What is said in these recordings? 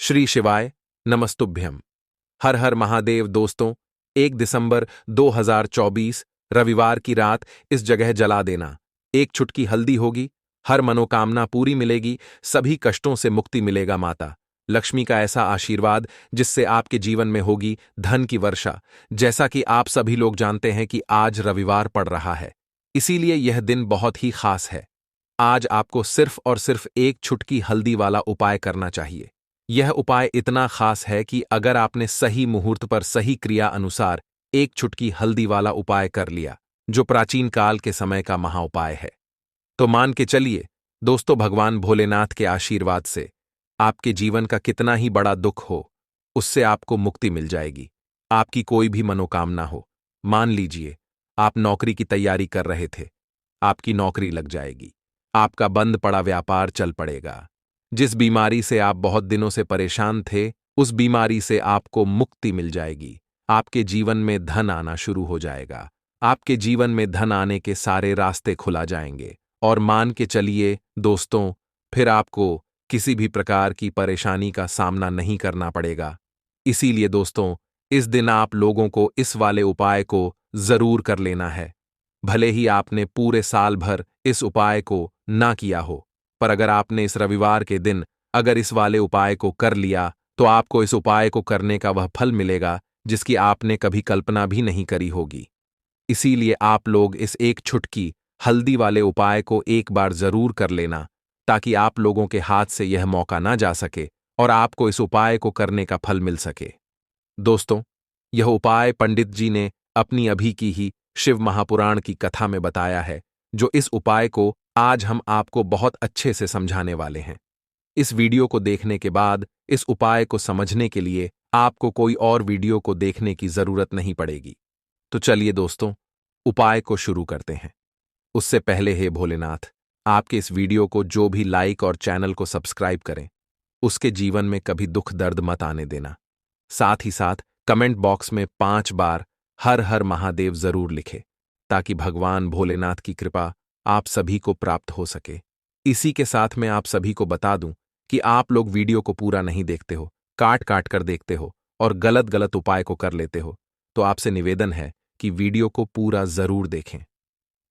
श्री शिवाय नमस्तुभ्यम। हर हर महादेव। दोस्तों, 1 दिसंबर 2024 रविवार की रात इस जगह जला देना। एक चुटकी हल्दी होगी, हर मनोकामना पूरी मिलेगी, सभी कष्टों से मुक्ति मिलेगा। माता लक्ष्मी का ऐसा आशीर्वाद जिससे आपके जीवन में होगी धन की वर्षा। जैसा कि आप सभी लोग जानते हैं कि आज रविवार पड़ रहा है, इसीलिए यह दिन बहुत ही खास है। आज आपको सिर्फ और सिर्फ एक चुटकी हल्दी वाला उपाय करना चाहिए। यह उपाय इतना खास है कि अगर आपने सही मुहूर्त पर सही क्रिया अनुसार एक चुटकी हल्दी वाला उपाय कर लिया, जो प्राचीन काल के समय का महाउपाय है, तो मान के चलिए दोस्तों, भगवान भोलेनाथ के आशीर्वाद से आपके जीवन का कितना ही बड़ा दुख हो, उससे आपको मुक्ति मिल जाएगी। आपकी कोई भी मनोकामना हो, मान लीजिए आप नौकरी की तैयारी कर रहे थे, आपकी नौकरी लग जाएगी। आपका बंद पड़ा व्यापार चल पड़ेगा। जिस बीमारी से आप बहुत दिनों से परेशान थे, उस बीमारी से आपको मुक्ति मिल जाएगी। आपके जीवन में धन आना शुरू हो जाएगा। आपके जीवन में धन आने के सारे रास्ते खुला जाएंगे। और मान के चलिए दोस्तों, फिर आपको किसी भी प्रकार की परेशानी का सामना नहीं करना पड़ेगा। इसीलिए दोस्तों, इस दिन आप लोगों को इस वाले उपाय को जरूर कर लेना है। भले ही आपने पूरे साल भर इस उपाय को ना किया हो, पर अगर आपने इस रविवार के दिन अगर इस वाले उपाय को कर लिया, तो आपको इस उपाय को करने का वह फल मिलेगा जिसकी आपने कभी कल्पना भी नहीं करी होगी। इसीलिए आप लोग इस एक चुटकी हल्दी वाले उपाय को एक बार जरूर कर लेना, ताकि आप लोगों के हाथ से यह मौका ना जा सके और आपको इस उपाय को करने का फल मिल सके। दोस्तों, यह उपाय पंडित जी ने अपनी अभी की ही शिव महापुराण की कथा में बताया है, जो इस उपाय को आज हम आपको बहुत अच्छे से समझाने वाले हैं। इस वीडियो को देखने के बाद इस उपाय को समझने के लिए आपको कोई और वीडियो को देखने की जरूरत नहीं पड़ेगी। तो चलिए दोस्तों, उपाय को शुरू करते हैं। उससे पहले हे भोलेनाथ, आपके इस वीडियो को जो भी लाइक और चैनल को सब्सक्राइब करें, उसके जीवन में कभी दुख दर्द मत आने देना। साथ ही साथ कमेंट बॉक्स में 5 बार हर हर महादेव जरूर लिखे, ताकि भगवान भोलेनाथ की कृपा आप सभी को प्राप्त हो सके। इसी के साथ मैं आप सभी को बता दूं कि आप लोग वीडियो को पूरा नहीं देखते हो, काट काट कर देखते हो और गलत गलत उपाय को कर लेते हो, तो आपसे निवेदन है कि वीडियो को पूरा जरूर देखें।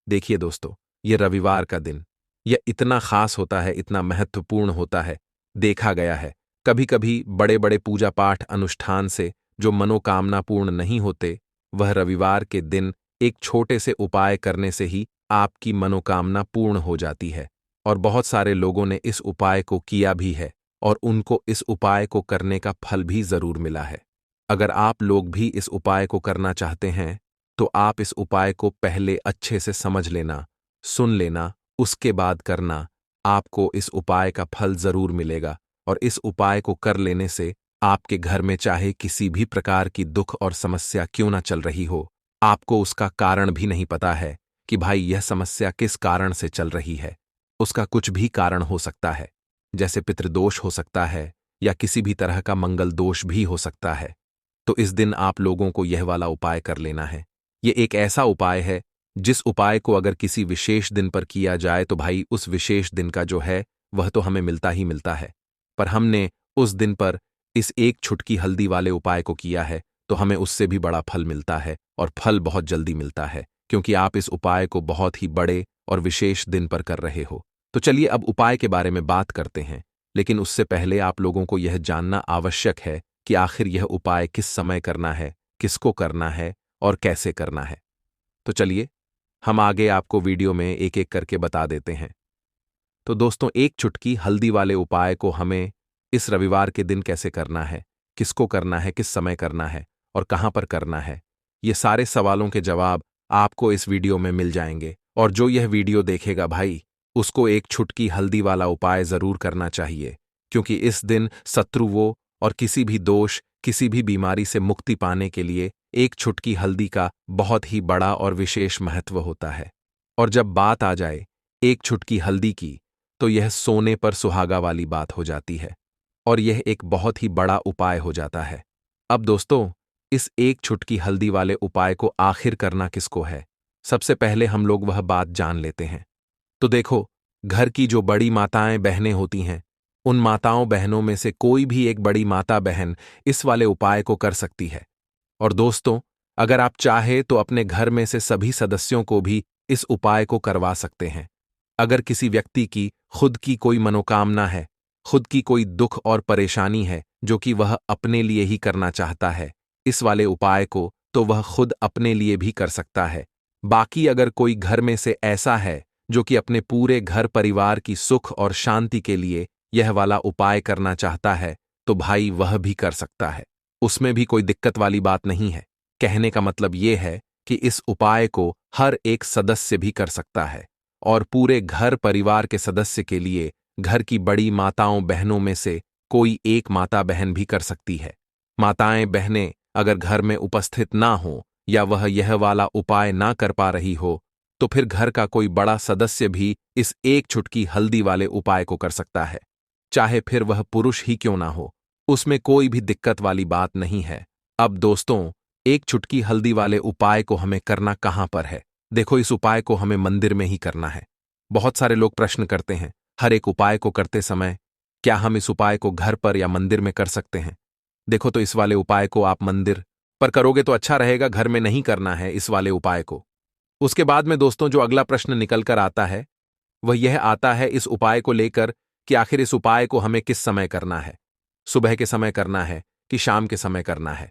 देखिए दोस्तों, ये रविवार का दिन, यह इतना खास होता है, इतना महत्वपूर्ण होता है। देखा गया है कभी कभी बड़े बड़े पूजा पाठ अनुष्ठान से जो मनोकामना पूर्ण नहीं होते, वह रविवार के दिन एक छोटे से उपाय करने से ही आपकी मनोकामना पूर्ण हो जाती है। और बहुत सारे लोगों ने इस उपाय को किया भी है और उनको इस उपाय को करने का फल भी जरूर मिला है। अगर आप लोग भी इस उपाय को करना चाहते हैं, तो आप इस उपाय को पहले अच्छे से समझ लेना, सुन लेना, उसके बाद करना। आपको इस उपाय का फल जरूर मिलेगा। और इस उपाय को कर लेने से आपके घर में चाहे किसी भी प्रकार की दुख और समस्या क्यों ना चल रही हो, आपको उसका कारण भी नहीं पता है कि भाई यह समस्या किस कारण से चल रही है। उसका कुछ भी कारण हो सकता है, जैसे पितृदोष हो सकता है या किसी भी तरह का मंगल दोष भी हो सकता है। तो इस दिन आप लोगों को यह वाला उपाय कर लेना है। यह एक ऐसा उपाय है जिस उपाय को अगर किसी विशेष दिन पर किया जाए, तो भाई उस विशेष दिन का जो है वह तो हमें मिलता ही मिलता है। पर हमने उस दिन पर इस एक चुटकी हल्दी वाले उपाय को किया है, तो हमें उससे भी बड़ा फल मिलता है और फल बहुत जल्दी मिलता है, क्योंकि आप इस उपाय को बहुत ही बड़े और विशेष दिन पर कर रहे हो। तो चलिए अब उपाय के बारे में बात करते हैं, लेकिन उससे पहले आप लोगों को यह जानना आवश्यक है कि आखिर यह उपाय किस समय करना है, किसको करना है और कैसे करना है। तो चलिए हम आगे आपको वीडियो में एक एक करके बता देते हैं। तो दोस्तों, एक चुटकी हल्दी वाले उपाय को हमें इस रविवार के दिन कैसे करना है, किसको करना है, किस समय करना है और कहां पर करना है, ये सारे सवालों के जवाब आपको इस वीडियो में मिल जाएंगे। और जो यह वीडियो देखेगा भाई, उसको एक चुटकी हल्दी वाला उपाय जरूर करना चाहिए, क्योंकि इस दिन शत्रुओं और किसी भी दोष, किसी भी बीमारी से मुक्ति पाने के लिए एक चुटकी हल्दी का बहुत ही बड़ा और विशेष महत्व होता है। और जब बात आ जाए एक चुटकी हल्दी की, तो यह सोने पर सुहागा वाली बात हो जाती है और यह एक बहुत ही बड़ा उपाय हो जाता है। अब दोस्तों, इस एक चुटकी हल्दी वाले उपाय को आखिर करना किसको है, सबसे पहले हम लोग वह बात जान लेते हैं। तो देखो, घर की जो बड़ी माताएं बहनें होती हैं, उन माताओं बहनों में से कोई भी एक बड़ी माता बहन इस वाले उपाय को कर सकती है। और दोस्तों, अगर आप चाहे तो अपने घर में से सभी सदस्यों को भी इस उपाय को करवा सकते हैं। अगर किसी व्यक्ति की खुद की कोई मनोकामना है, खुद की कोई दुख और परेशानी है जो कि वह अपने लिए ही करना चाहता है इस वाले उपाय को, तो वह खुद अपने लिए भी कर सकता है। बाकी अगर कोई घर में से ऐसा है जो कि अपने पूरे घर परिवार की सुख और शांति के लिए यह वाला उपाय करना चाहता है, तो भाई वह भी कर सकता है। उसमें भी कोई दिक्कत वाली बात नहीं है। कहने का मतलब यह है कि इस उपाय को हर एक सदस्य भी कर सकता है और पूरे घर परिवार के सदस्य के लिए घर की बड़ी माताओं बहनों में से कोई एक माता बहन भी कर सकती है। माताएं बहनें अगर घर में उपस्थित ना हो या वह यह वाला उपाय ना कर पा रही हो, तो फिर घर का कोई बड़ा सदस्य भी इस एक चुटकी हल्दी वाले उपाय को कर सकता है, चाहे फिर वह पुरुष ही क्यों ना हो। उसमें कोई भी दिक्कत वाली बात नहीं है। अब दोस्तों, एक चुटकी हल्दी वाले उपाय को हमें करना कहां पर है? देखो, इस उपाय को हमें मंदिर में ही करना है। बहुत सारे लोग प्रश्न करते हैं, हर एक उपाय को करते समय क्या हम इस उपाय को घर पर या मंदिर में कर सकते हैं? देखो, तो इस वाले उपाय को आप मंदिर पर करोगे तो अच्छा रहेगा, घर में नहीं करना है इस वाले उपाय को। उसके बाद में दोस्तों जो अगला प्रश्न निकल कर आता है वह यह आता है इस उपाय को लेकर कि आखिर इस उपाय को हमें किस समय करना है, सुबह के समय करना है कि शाम के समय करना है?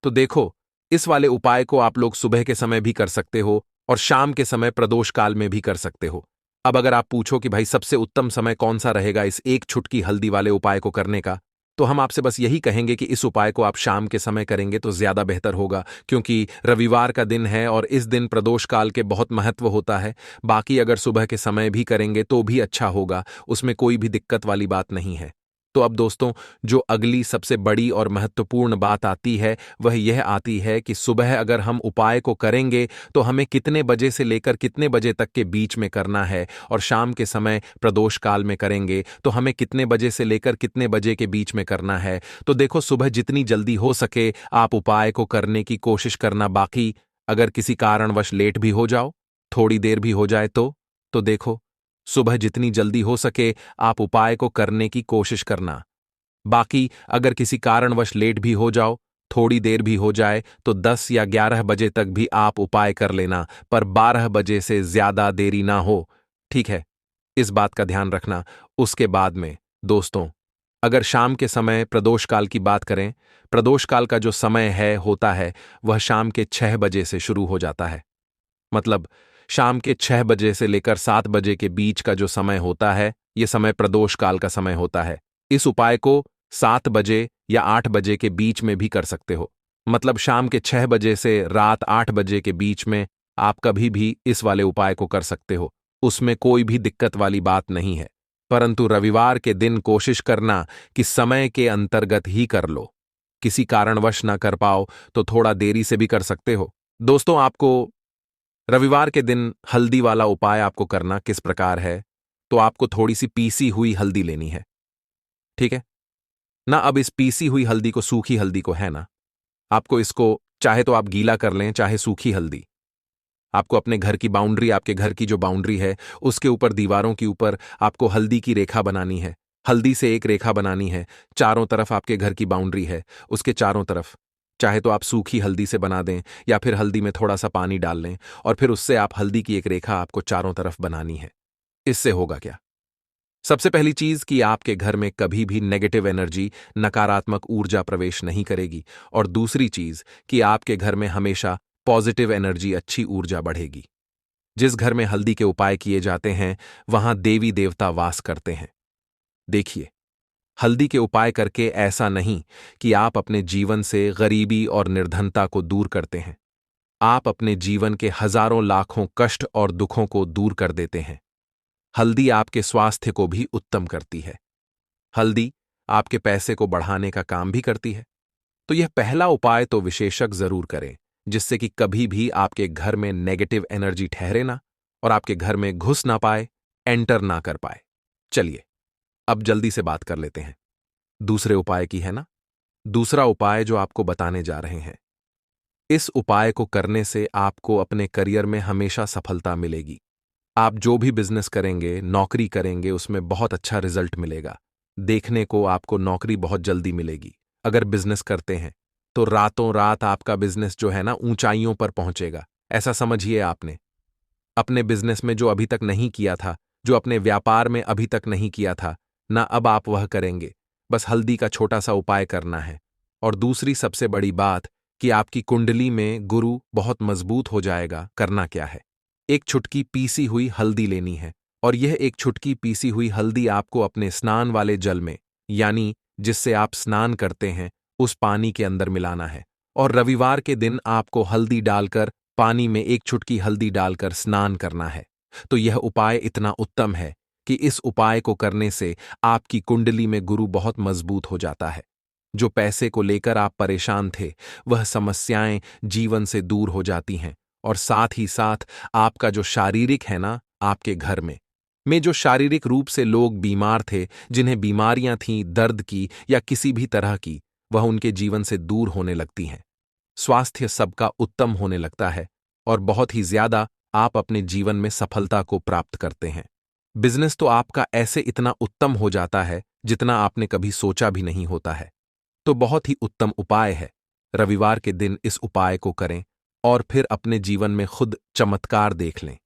तो देखो, इस वाले उपाय को आप लोग सुबह के समय भी कर सकते हो और शाम के समय प्रदोष काल में भी कर सकते हो। अब अगर आप पूछो कि भाई सबसे उत्तम समय कौन सा रहेगा इस एक चुटकी हल्दी वाले उपाय को करने का, तो हम आपसे बस यही कहेंगे कि इस उपाय को आप शाम के समय करेंगे तो ज्यादा बेहतर होगा, क्योंकि रविवार का दिन है और इस दिन प्रदोष काल के बहुत महत्व होता है। बाकी अगर सुबह के समय भी करेंगे तो भी अच्छा होगा, उसमें कोई भी दिक्कत वाली बात नहीं है। तो अब दोस्तों, जो अगली सबसे बड़ी और महत्वपूर्ण बात आती है वह यह आती है कि सुबह अगर हम उपाय को करेंगे तो हमें कितने बजे से लेकर कितने बजे तक के बीच में करना है, और शाम के समय प्रदोष काल में करेंगे तो हमें कितने बजे से लेकर कितने बजे के बीच में करना है। तो देखो, सुबह जितनी जल्दी हो सके आप उपाय को करने की कोशिश करना। बाकी अगर किसी कारणवश लेट भी हो जाओ, थोड़ी देर भी हो जाए तो देखो, सुबह जितनी जल्दी हो सके आप उपाय को करने की कोशिश करना। बाकी अगर किसी कारणवश लेट भी हो जाओ, थोड़ी देर भी हो जाए, तो 10 या 11 बजे तक भी आप उपाय कर लेना, पर 12 बजे से ज्यादा देरी ना हो। ठीक है, इस बात का ध्यान रखना। उसके बाद में दोस्तों, अगर शाम के समय प्रदोष काल की बात करें, प्रदोष काल का जो समय है होता है वह शाम के 6 बजे से शुरू हो जाता है। मतलब शाम के 6 बजे से लेकर 7 बजे के बीच का जो समय होता है, यह समय प्रदोष काल का समय होता है। इस उपाय को 7 बजे या 8 बजे के बीच में भी कर सकते हो। मतलब शाम के 6 बजे से रात 8 बजे के बीच में आप कभी भी इस वाले उपाय को कर सकते हो, उसमें कोई भी दिक्कत वाली बात नहीं है। परंतु रविवार के दिन कोशिश करना कि समय के अंतर्गत ही कर लो। किसी कारणवश ना कर पाओ तो थोड़ा देरी से भी कर सकते हो। दोस्तों, आपको रविवार के दिन हल्दी वाला उपाय आपको करना किस प्रकार है, तो आपको थोड़ी सी पीसी हुई हल्दी लेनी है। ठीक है ना? अब इस पीसी हुई हल्दी को, सूखी हल्दी को, है ना, आपको इसको चाहे तो आप गीला कर लें, चाहे सूखी हल्दी। आपको अपने घर की बाउंड्री, आपके घर की जो बाउंड्री है उसके ऊपर, दीवारों के ऊपर आपको हल्दी की रेखा बनानी है। हल्दी से एक रेखा बनानी है। चारों तरफ आपके घर की बाउंड्री है, उसके चारों तरफ चाहे तो आप सूखी हल्दी से बना दें या फिर हल्दी में थोड़ा सा पानी डाल लें और फिर उससे आप हल्दी की एक रेखा आपको चारों तरफ बनानी है। इससे होगा क्या? सबसे पहली चीज कि आपके घर में कभी भी नेगेटिव एनर्जी, नकारात्मक ऊर्जा प्रवेश नहीं करेगी, और दूसरी चीज कि आपके घर में हमेशा पॉजिटिव एनर्जी, अच्छी ऊर्जा बढ़ेगी। जिस घर में हल्दी के उपाय किए जाते हैं वहां देवी देवता वास करते हैं। देखिए, हल्दी के उपाय करके ऐसा नहीं कि आप अपने जीवन से गरीबी और निर्धनता को दूर करते हैं, आप अपने जीवन के हजारों लाखों कष्ट और दुखों को दूर कर देते हैं। हल्दी आपके स्वास्थ्य को भी उत्तम करती है। हल्दी आपके पैसे को बढ़ाने का काम भी करती है। तो यह पहला उपाय तो विशेषज्ञ जरूर करें, जिससे कि कभी भी आपके घर में नेगेटिव एनर्जी ठहरे ना और आपके घर में घुस ना पाए, एंटर ना कर पाए। चलिए, अब जल्दी से बात कर लेते हैं दूसरे उपाय की, है ना? दूसरा उपाय जो आपको बताने जा रहे हैं, इस उपाय को करने से आपको अपने करियर में हमेशा सफलता मिलेगी। आप जो भी बिजनेस करेंगे, नौकरी करेंगे, उसमें बहुत अच्छा रिजल्ट मिलेगा। देखने को आपको नौकरी बहुत जल्दी मिलेगी। अगर बिजनेस करते हैं तो रातों रात आपका बिजनेस जो है ना ऊंचाइयों पर पहुंचेगा। ऐसा समझिए आपने अपने बिजनेस में जो अभी तक नहीं किया था, जो अपने व्यापार में अभी तक नहीं किया था, ना अब आप वह करेंगे। बस हल्दी का छोटा सा उपाय करना है। और दूसरी सबसे बड़ी बात कि आपकी कुंडली में गुरु बहुत मजबूत हो जाएगा। करना क्या है? एक चुटकी पीसी हुई हल्दी लेनी है और यह एक चुटकी पीसी हुई हल्दी आपको अपने स्नान वाले जल में, यानी जिससे आप स्नान करते हैं, उस पानी के अंदर मिलाना है। और रविवार के दिन आपको हल्दी डालकर पानी में एक चुटकी हल्दी डालकर स्नान करना है। तो यह उपाय इतना उत्तम है कि इस उपाय को करने से आपकी कुंडली में गुरु बहुत मजबूत हो जाता है। जो पैसे को लेकर आप परेशान थे, वह समस्याएं जीवन से दूर हो जाती हैं। और साथ ही साथ आपका जो शारीरिक है ना, आपके घर में जो शारीरिक रूप से लोग बीमार थे, जिन्हें बीमारियां थीं दर्द की या किसी भी तरह की, वह उनके जीवन से दूर होने लगती हैं। स्वास्थ्य सबका उत्तम होने लगता है और बहुत ही ज्यादा आप अपने जीवन में सफलता को प्राप्त करते हैं। बिजनेस तो आपका ऐसे इतना उत्तम हो जाता है जितना आपने कभी सोचा भी नहीं होता है। तो बहुत ही उत्तम उपाय है। रविवार के दिन इस उपाय को करें और फिर अपने जीवन में खुद चमत्कार देख लें।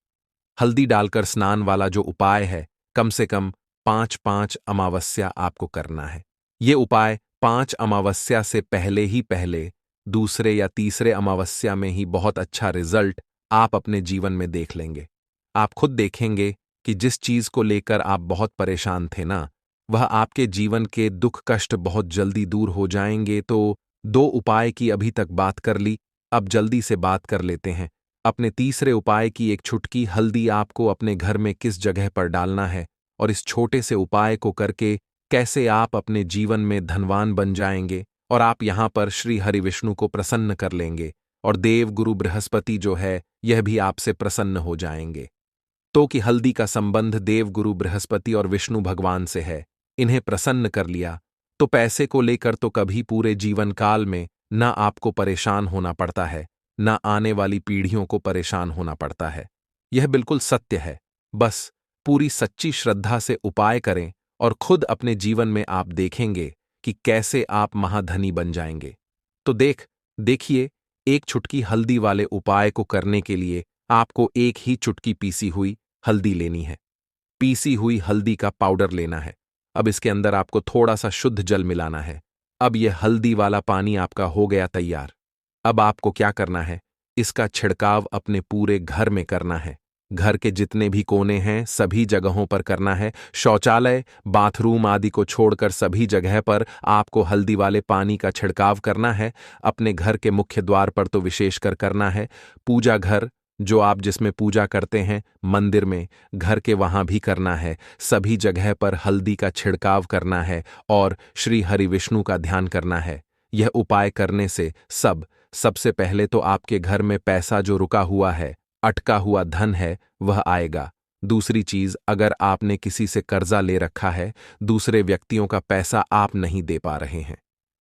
हल्दी डालकर स्नान वाला जो उपाय है, कम से कम 5-5 अमावस्या आपको करना है। ये उपाय 5 अमावस्या से पहले दूसरे या तीसरे अमावस्या में ही बहुत अच्छा रिजल्ट आप अपने जीवन में देख लेंगे। आप खुद देखेंगे कि जिस चीज को लेकर आप बहुत परेशान थे ना, वह आपके जीवन के दुख कष्ट बहुत जल्दी दूर हो जाएंगे। तो 2 उपाय की अभी तक बात कर ली, अब जल्दी से बात कर लेते हैं अपने तीसरे उपाय की। एक चुटकी हल्दी आपको अपने घर में किस जगह पर डालना है और इस छोटे से उपाय को करके कैसे आप अपने जीवन में धनवान बन जाएंगे और आप यहां पर श्री हरि विष्णु को प्रसन्न कर लेंगे और देव गुरु बृहस्पति जो है यह भी आपसे प्रसन्न हो जाएंगे। तो कि हल्दी का संबंध देव गुरु बृहस्पति और विष्णु भगवान से है, इन्हें प्रसन्न कर लिया तो पैसे को लेकर तो कभी पूरे जीवन काल में न आपको परेशान होना पड़ता है, न आने वाली पीढ़ियों को परेशान होना पड़ता है। यह बिल्कुल सत्य है। बस पूरी सच्ची श्रद्धा से उपाय करें और खुद अपने जीवन में आप देखेंगे कि कैसे आप महाधनी बन जाएंगे। तो देखिए, एक चुटकी हल्दी वाले उपाय को करने के लिए आपको एक ही चुटकी पीसी हुई हल्दी लेनी है। पीसी हुई हल्दी का पाउडर लेना है। अब इसके अंदर आपको थोड़ा सा शुद्ध जल मिलाना है। अब यह हल्दी वाला पानी आपका हो गया तैयार। अब आपको क्या करना है? इसका छिड़काव अपने पूरे घर में करना है। घर के जितने भी कोने हैं सभी जगहों पर करना है। शौचालय, बाथरूम आदि को छोड़कर सभी जगह पर आपको हल्दी वाले पानी का छिड़काव करना है। अपने घर के मुख्य द्वार पर तो विशेषकर करना है। पूजा घर, जो आप जिसमें पूजा करते हैं, मंदिर में, घर के वहां भी करना है। सभी जगह पर हल्दी का छिड़काव करना है और श्री हरि विष्णु का ध्यान करना है। यह उपाय करने से सबसे पहले तो आपके घर में पैसा जो रुका हुआ है, अटका हुआ धन है, वह आएगा। दूसरी चीज, अगर आपने किसी से कर्जा ले रखा है, दूसरे व्यक्तियों का पैसा आप नहीं दे पा रहे हैं,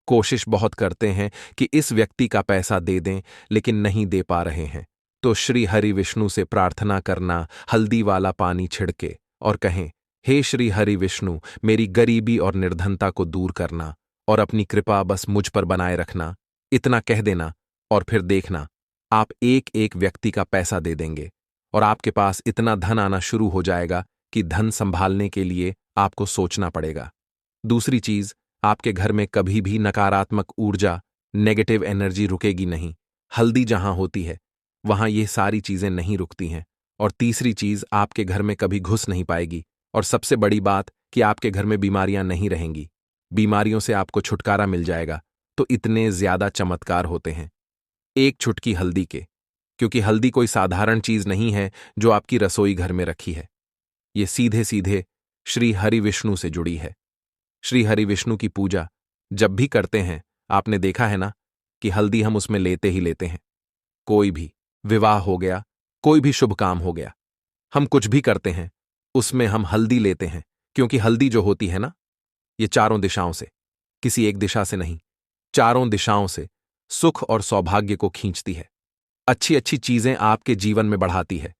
कोशिश बहुत करते हैं कि इस व्यक्ति का पैसा दे दें, लेकिन नहीं दे पा रहे हैं, तो श्री हरि विष्णु से प्रार्थना करना, हल्दी वाला पानी छिड़के और कहें, हे श्री हरि विष्णु, मेरी गरीबी और निर्धनता को दूर करना और अपनी कृपा बस मुझ पर बनाए रखना। इतना कह देना और फिर देखना, आप एक एक व्यक्ति का पैसा दे देंगे और आपके पास इतना धन आना शुरू हो जाएगा कि धन संभालने के लिए आपको सोचना पड़ेगा। दूसरी चीज, आपके घर में कभी भी नकारात्मक ऊर्जा, नेगेटिव एनर्जी रुकेगी नहीं। हल्दी जहां होती है वहां ये सारी चीजें नहीं रुकती हैं। और तीसरी चीज, आपके घर में कभी घुस नहीं पाएगी। और सबसे बड़ी बात कि आपके घर में बीमारियां नहीं रहेंगी। बीमारियों से आपको छुटकारा मिल जाएगा। तो इतने ज्यादा चमत्कार होते हैं एक चुटकी हल्दी के, क्योंकि हल्दी कोई साधारण चीज नहीं है जो आपकी रसोई घर में रखी है। ये सीधे सीधे श्री हरि विष्णु से जुड़ी है। श्री हरि विष्णु की पूजा जब भी करते हैं, आपने देखा है ना कि हल्दी हम उसमें लेते ही लेते हैं। कोई भी विवाह हो गया, कोई भी शुभ काम हो गया, हम कुछ भी करते हैं उसमें हम हल्दी लेते हैं, क्योंकि हल्दी जो होती है ना, ये चारों दिशाओं से, किसी एक दिशा से नहीं, चारों दिशाओं से सुख और सौभाग्य को खींचती है। अच्छी अच्छी चीजें आपके जीवन में बढ़ाती है,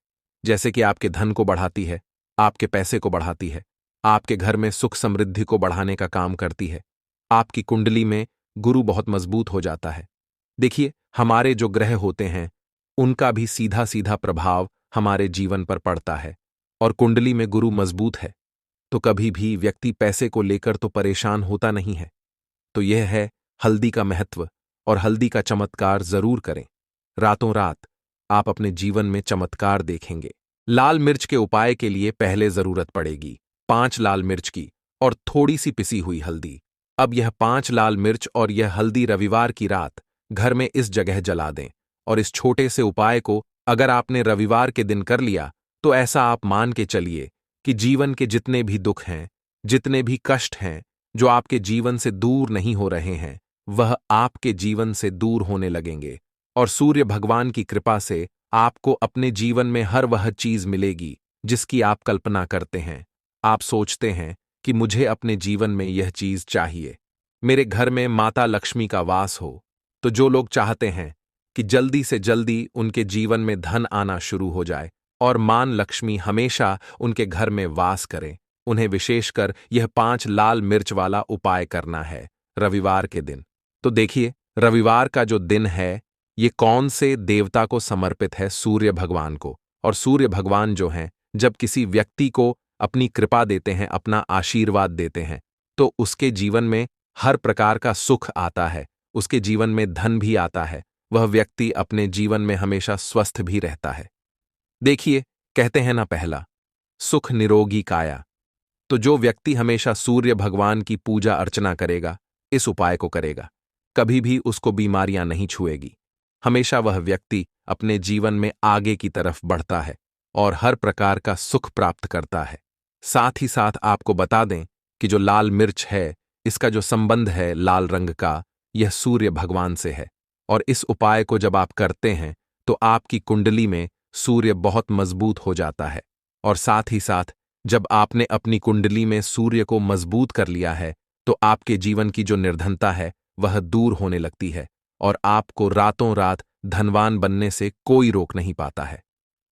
जैसे कि आपके धन को बढ़ाती है, आपके पैसे को बढ़ाती है। आपके घर में सुख समृद्धि को बढ़ाने का काम करती है। आपकी कुंडली में गुरु बहुत मजबूत हो जाता है। देखिए, हमारे जो ग्रह होते हैं उनका भी सीधा सीधा प्रभाव हमारे जीवन पर पड़ता है, और कुंडली में गुरु मजबूत है तो कभी भी व्यक्ति पैसे को लेकर तो परेशान होता नहीं है। तो यह है हल्दी का महत्व, और हल्दी का चमत्कार जरूर करें। रातों रात आप अपने जीवन में चमत्कार देखेंगे। लाल मिर्च के उपाय के लिए पहले जरूरत पड़ेगी 5 लाल मिर्च की और थोड़ी सी पिसी हुई हल्दी। अब यह 5 लाल मिर्च और यह हल्दी रविवार की रात घर में इस जगह जला दें। और इस छोटे से उपाय को अगर आपने रविवार के दिन कर लिया तो ऐसा आप मान के चलिए कि जीवन के जितने भी दुख हैं, जितने भी कष्ट हैं जो आपके जीवन से दूर नहीं हो रहे हैं, वह आपके जीवन से दूर होने लगेंगे। और सूर्य भगवान की कृपा से आपको अपने जीवन में हर वह चीज मिलेगी जिसकी आप कल्पना करते हैं। आप सोचते हैं कि मुझे अपने जीवन में यह चीज चाहिए, मेरे घर में माता लक्ष्मी का वास हो। तो जो लोग चाहते हैं कि जल्दी से जल्दी उनके जीवन में धन आना शुरू हो जाए और मान लक्ष्मी हमेशा उनके घर में वास करें, उन्हें विशेषकर यह 5 लाल मिर्च वाला उपाय करना है रविवार के दिन। तो देखिए, रविवार का जो दिन है ये कौन से देवता को समर्पित है? सूर्य भगवान को। और सूर्य भगवान जो हैं, जब किसी व्यक्ति को अपनी कृपा देते हैं, अपना आशीर्वाद देते हैं, तो उसके जीवन में हर प्रकार का सुख आता है, उसके जीवन में धन भी आता है, वह व्यक्ति अपने जीवन में हमेशा स्वस्थ भी रहता है। देखिए, कहते हैं ना पहला, सुख निरोगी काया। तो जो व्यक्ति हमेशा सूर्य भगवान की पूजा अर्चना करेगा, इस उपाय को करेगा, कभी भी उसको बीमारियां नहीं छुएगी। हमेशा वह व्यक्ति अपने जीवन में आगे की तरफ बढ़ता है और हर प्रकार का सुख प्राप्त करता है। साथ ही साथ आपको बता दें कि जो लाल मिर्च है, इसका जो संबंध है लाल रंग का, यह सूर्य भगवान से है। और इस उपाय को जब आप करते हैं तो आपकी कुंडली में सूर्य बहुत मजबूत हो जाता है। और साथ ही साथ जब आपने अपनी कुंडली में सूर्य को मजबूत कर लिया है तो आपके जीवन की जो निर्धनता है वह दूर होने लगती है, और आपको रातों रात धनवान बनने से कोई रोक नहीं पाता है।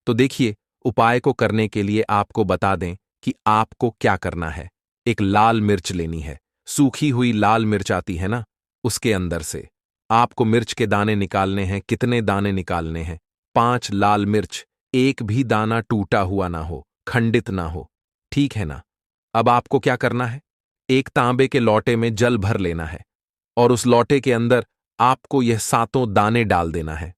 तो देखिए, उपाय को करने के लिए आपको बता दें कि आपको क्या करना है। एक लाल मिर्च लेनी है, सूखी हुई लाल मिर्च आती है ना, उसके अंदर से आपको मिर्च के दाने निकालने हैं। कितने दाने निकालने हैं? 5 लाल मिर्च, एक भी दाना टूटा हुआ ना हो, खंडित ना हो, ठीक है ना। अब आपको क्या करना है? एक तांबे के लोटे में जल भर लेना है और उस लोटे के अंदर आपको यह 7 दाने डाल देना है।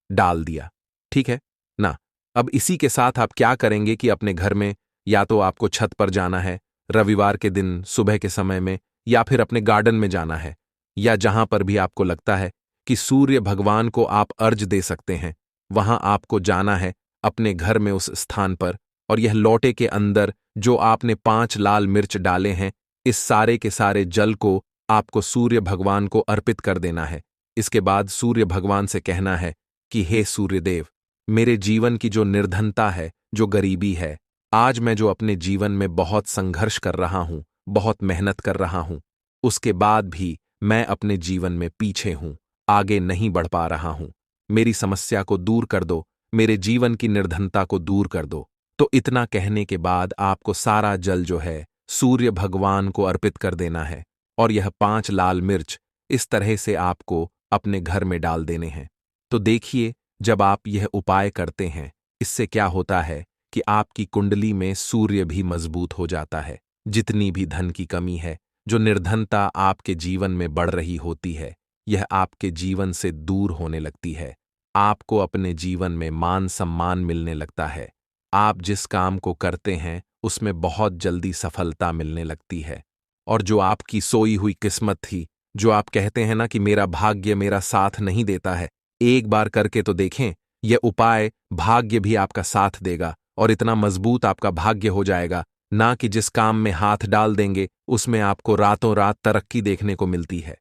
डाल दिया, ठीक है ना। अब इसी के साथ आप क्या करेंगे कि अपने घर में या तो आपको छत पर जाना है रविवार के दिन सुबह के समय में, या फिर अपने गार्डन में जाना है, या जहां पर भी आपको लगता है कि सूर्य भगवान को आप अर्ज दे सकते हैं, वहां आपको जाना है अपने घर में उस स्थान पर। और यह लोटे के अंदर जो आपने 5 लाल मिर्च डाले हैं, इस सारे के सारे जल को आपको सूर्य भगवान को अर्पित कर देना है। इसके बाद सूर्य भगवान से कहना है कि हे सूर्यदेव, मेरे जीवन की जो निर्धनता है, जो गरीबी है, आज मैं जो अपने जीवन में बहुत संघर्ष कर रहा हूं, बहुत मेहनत कर रहा हूं, उसके बाद भी मैं अपने जीवन में पीछे हूं, आगे नहीं बढ़ पा रहा हूं। मेरी समस्या को दूर कर दो, मेरे जीवन की निर्धनता को दूर कर दो। तो इतना कहने के बाद आपको सारा जल जो है सूर्य भगवान को अर्पित कर देना है, और यह 5 लाल मिर्च इस तरह से आपको अपने घर में डाल देने हैं। तो देखिए, जब आप यह उपाय करते हैं, इससे क्या होता है कि आपकी कुंडली में सूर्य भी मजबूत हो जाता है। जितनी भी धन की कमी है, जो निर्धनता आपके जीवन में बढ़ रही होती है, यह आपके जीवन से दूर होने लगती है। आपको अपने जीवन में मान सम्मान मिलने लगता है। आप जिस काम को करते हैं उसमें बहुत जल्दी सफलता मिलने लगती है। और जो आपकी सोई हुई किस्मत थी, जो आप कहते हैं ना कि मेरा भाग्य मेरा साथ नहीं देता है, एक बार करके तो देखें, यह उपाय भाग्य भी आपका साथ देगा और इतना मजबूत आपका भाग्य हो जाएगा ना कि जिस काम में हाथ डाल देंगे उसमें आपको रातों रात तरक्की देखने को मिलती है।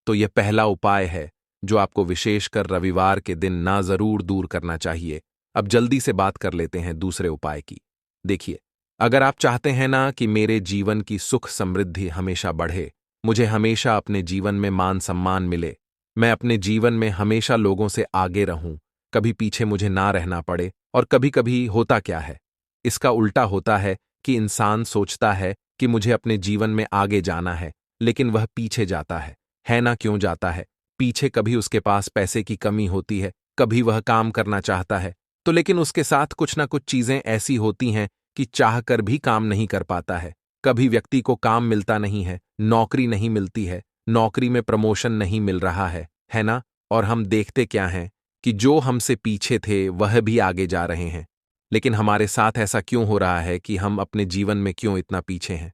तो यह पहला उपाय है जो आपको विशेषकर रविवार के दिन ना जरूर दूर करना चाहिए। अब जल्दी से बात कर लेते हैं दूसरे उपाय की। देखिए, अगर आप चाहते हैं ना कि मेरे जीवन की सुख समृद्धि हमेशा बढ़े, मुझे हमेशा अपने जीवन में मान सम्मान मिले, मैं अपने जीवन में हमेशा लोगों से आगे रहूं, कभी पीछे मुझे ना रहना पड़े। और कभी कभी होता क्या है, इसका उल्टा होता है कि इंसान सोचता है कि मुझे अपने जीवन में आगे जाना है, लेकिन वह पीछे जाता है ना? क्यों जाता है पीछे? कभी उसके पास पैसे की कमी होती है, कभी वह काम करना चाहता है तो लेकिन उसके साथ कुछ ना कुछ चीजें ऐसी होती हैं कि चाहकर भी काम नहीं कर पाता है। कभी व्यक्ति को काम मिलता नहीं है, नौकरी नहीं मिलती है, नौकरी में प्रमोशन नहीं मिल रहा है ना? और हम देखते क्या हैं कि जो हमसे पीछे थे वह भी आगे जा रहे हैं। लेकिन हमारे साथ ऐसा क्यों हो रहा है कि हम अपने जीवन में क्यों इतना पीछे हैं?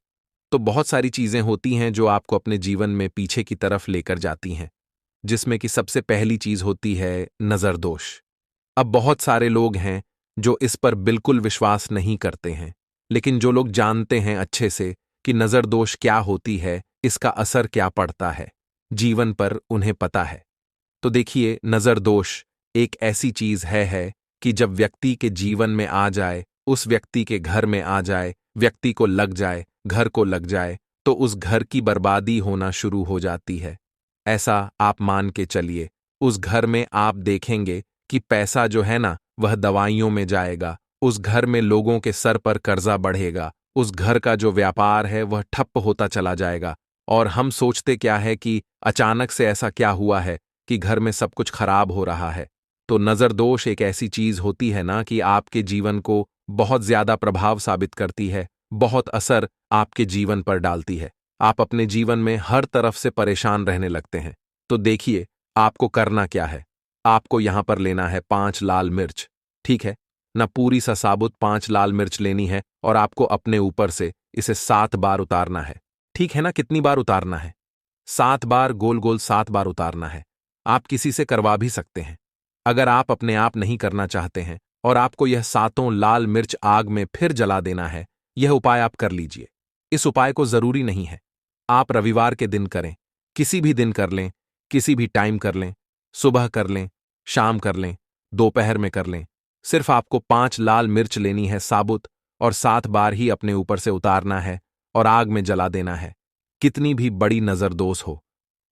तो बहुत सारी चीजें होती हैं जो आपको अपने जीवन में पीछे की तरफ लेकर जाती हैं, जिसमें कि सबसे पहली चीज होती है नजर दोष। अब बहुत सारे लोग हैं जो इस पर बिल्कुल विश्वास नहीं करते हैं, लेकिन जो लोग जानते हैं अच्छे से कि नजर दोष क्या होती है, इसका असर क्या पड़ता है जीवन पर, उन्हें पता है। तो देखिए, नजर दोष एक ऐसी चीज है कि जब व्यक्ति के जीवन में आ जाए, उस व्यक्ति के घर में आ जाए, व्यक्ति को लग जाए, घर को लग जाए, तो उस घर की बर्बादी होना शुरू हो जाती है। ऐसा आप मान के चलिए, उस घर में आप देखेंगे कि पैसा जो है ना वह दवाइयों में जाएगा, उस घर में लोगों के सर पर कर्जा बढ़ेगा, उस घर का जो व्यापार है वह ठप्प होता चला जाएगा। और हम सोचते क्या है कि अचानक से ऐसा क्या हुआ है कि घर में सब कुछ खराब हो रहा है। तो नजर दोष एक ऐसी चीज होती है ना कि आपके जीवन को बहुत ज्यादा प्रभाव साबित करती है, बहुत असर आपके जीवन पर डालती है। आप अपने जीवन में हर तरफ से परेशान रहने लगते हैं। तो देखिए, आपको करना क्या है। आपको यहां पर लेना है 5 लाल मिर्च, ठीक है ना? पूरी सा साबुत 5 लाल मिर्च लेनी है और आपको अपने ऊपर से इसे 7 बार उतारना है, ठीक है ना? कितनी बार उतारना है? 7 बार, गोल गोल 7 बार उतारना है। आप किसी से करवा भी सकते हैं। अगर आप अपने आप नहीं करना चाहते हैं और आपको यह 7 लाल मिर्च आग में फिर जला देना है, यह उपाय आप कर लीजिए। इस उपाय को जरूरी नहीं है आप रविवार के दिन करें, किसी भी दिन कर लें, किसी भी टाइम कर लें, सुबह कर लें, शाम कर लें, दोपहर में कर लें। सिर्फ आपको 5 लाल मिर्च लेनी है साबुत और 7 बार ही अपने ऊपर से उतारना है और आग में जला देना है। कितनी भी बड़ी नजरदोष हो,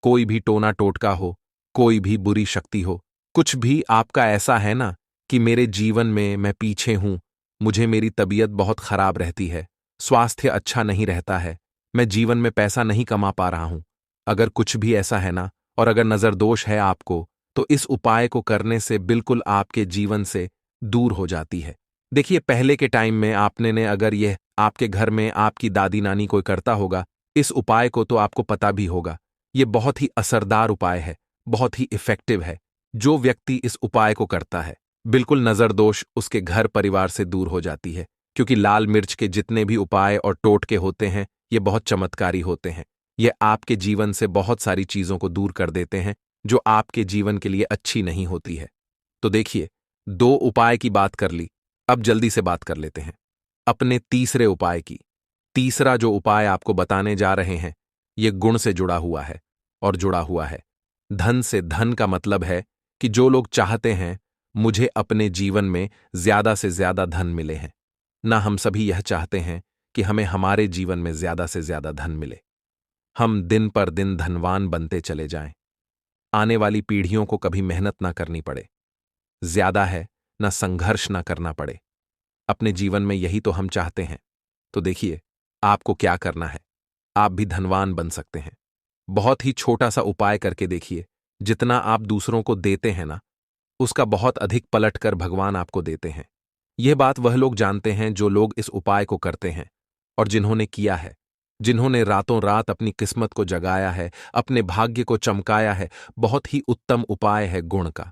कोई भी टोना टोटका हो, कोई भी बुरी शक्ति हो, कुछ भी आपका ऐसा है ना कि मेरे जीवन में मैं पीछे हूं, मुझे मेरी तबीयत बहुत खराब रहती है, स्वास्थ्य अच्छा नहीं रहता है, मैं जीवन में पैसा नहीं कमा पा रहा हूं। अगर कुछ भी ऐसा है ना, और अगर नजरदोष है आपको, तो इस उपाय को करने से बिल्कुल आपके जीवन से दूर हो जाती है। देखिए, पहले के टाइम में आपने ने अगर यह आपके घर में आपकी दादी नानी कोई करता होगा, इस उपाय को तो आपको पता भी होगा। यह बहुत ही असरदार उपाय है, बहुत ही इफेक्टिव है। जो व्यक्ति इस उपाय को करता है, बिल्कुल नजरदोष उसके घर परिवार से दूर हो जाती है, क्योंकि लाल मिर्च के जितने भी उपाय और टोटके होते हैं, ये बहुत चमत्कारी होते हैं। ये आपके जीवन से बहुत सारी चीजों को दूर कर देते हैं जो आपके जीवन के लिए अच्छी नहीं होती है। तो देखिए, 2 उपाय की बात कर ली, अब जल्दी से बात कर लेते हैं अपने तीसरे उपाय की। तीसरा जो उपाय आपको बताने जा रहे हैं, यह गुण से जुड़ा हुआ है और जुड़ा हुआ है धन से। धन का मतलब है कि जो लोग चाहते हैं मुझे अपने जीवन में ज्यादा से ज्यादा धन मिले हैं ना, हम सभी यह चाहते हैं कि हमें हमारे जीवन में ज्यादा से ज्यादा धन मिले, हम दिन पर दिन धनवान बनते चले जाएं, आने वाली पीढ़ियों को कभी मेहनत ना करनी पड़े, ज्यादा है ना संघर्ष ना करना पड़े। अपने जीवन में यही तो हम चाहते हैं। तो देखिए, आपको क्या करना है, आप भी धनवान बन सकते हैं। बहुत ही छोटा सा उपाय करके देखिए। जितना आप दूसरों को देते हैं ना, उसका बहुत अधिक पलट कर भगवान आपको देते हैं। यह बात वह लोग जानते हैं जो लोग इस उपाय को करते हैं और जिन्होंने किया है, जिन्होंने रातों रात अपनी किस्मत को जगाया है, अपने भाग्य को चमकाया है। बहुत ही उत्तम उपाय है गुण का।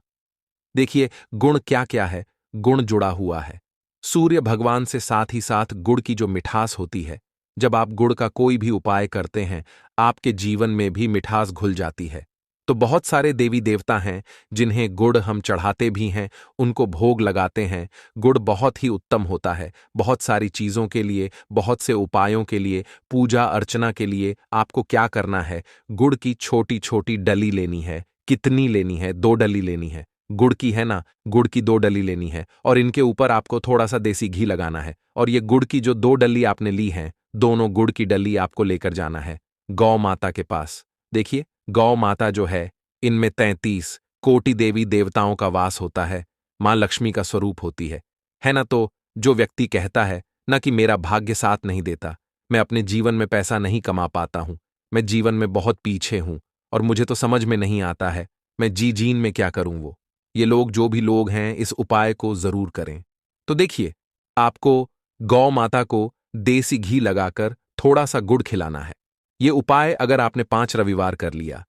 देखिए, गुण क्या क्या है। गुण जुड़ा हुआ है सूर्य भगवान से, साथ ही साथ गुड़ की जो मिठास होती है। जब आप गुड़ का कोई भी उपाय करते हैं, आपके जीवन में भी मिठास घुल जाती है। तो बहुत सारे देवी देवता हैं जिन्हें गुड़ हम चढ़ाते भी हैं, उनको भोग लगाते हैं। गुड़ बहुत ही उत्तम होता है बहुत सारी चीजों के लिए, बहुत से उपायों के लिए, पूजा अर्चना के लिए। आपको क्या करना है, गुड़ की छोटी छोटी डली लेनी है। कितनी लेनी है? 2 डली लेनी है। गुड़ की है ना, गुड़ की 2 डली लेनी है और इनके ऊपर आपको थोड़ा सा देसी घी लगाना है। और ये गुड़ की जो 2 डली आपने ली हैं, दोनों गुड़ की डली आपको लेकर जाना है गौ माता के पास। देखिए, गौ माता जो है, इनमें 33 कोटि देवी देवताओं का वास होता है, मां लक्ष्मी का स्वरूप होती है ना? तो जो व्यक्ति कहता है ना कि मेरा भाग्य साथ नहीं देता, मैं अपने जीवन में पैसा नहीं कमा पाता हूं, मैं जीवन में बहुत पीछे हूं और मुझे तो समझ में नहीं आता है मैं जीन में क्या करूं वो। ये लोग जो भी लोग हैं इस उपाय को जरूर करें। तो देखिए, आपको गौ माता को देसी घी लगाकर थोड़ा सा गुड़ खिलाना है। ये उपाय अगर आपने 5 रविवार कर लिया,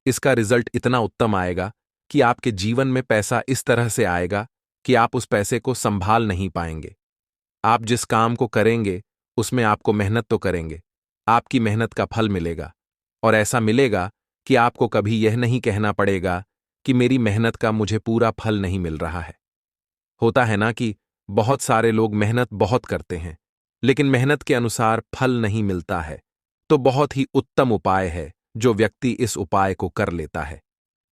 इसका रिजल्ट इतना उत्तम आएगा कि आपके जीवन में पैसा इस तरह से आएगा कि आप उस पैसे को संभाल नहीं पाएंगे। आप जिस काम को करेंगे उसमें आपको मेहनत तो करेंगे, आपकी मेहनत का फल मिलेगा और ऐसा मिलेगा कि आपको कभी यह नहीं कहना पड़ेगा कि मेरी मेहनत का मुझे पूरा फल नहीं मिल रहा है। होता है ना कि बहुत सारे लोग मेहनत बहुत करते हैं लेकिन मेहनत के अनुसार फल नहीं मिलता है। तो बहुत ही उत्तम उपाय है जो व्यक्ति इस उपाय को कर लेता है,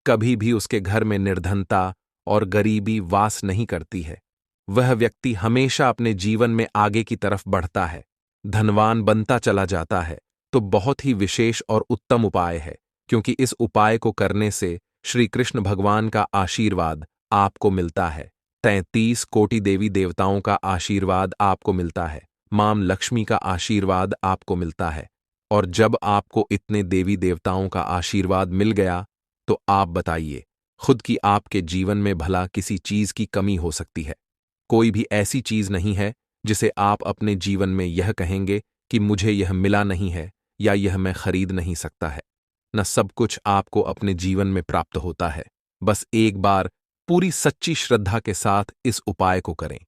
कभी भी उसके घर में निर्धनता और गरीबी वास नहीं करती है। वह व्यक्ति हमेशा अपने जीवन में आगे की तरफ बढ़ता है, धनवान बनता चला जाता है। तो बहुत ही विशेष और उत्तम उपाय है, क्योंकि इस उपाय को करने से श्री कृष्ण भगवान का आशीर्वाद आपको मिलता है, 33 कोटि देवी देवताओं का आशीर्वाद आपको मिलता है, मां लक्ष्मी का आशीर्वाद आपको मिलता है। और जब आपको इतने देवी देवताओं का आशीर्वाद मिल गया तो आप बताइए खुद की आपके जीवन में भला किसी चीज की कमी हो सकती है? कोई भी ऐसी चीज नहीं है जिसे आप अपने जीवन में यह कहेंगे कि मुझे यह मिला नहीं है या यह मैं खरीद नहीं सकता है। न सब कुछ आपको अपने जीवन में प्राप्त होता है। बस एक बार पूरी सच्ची श्रद्धा के साथ इस उपाय को करें।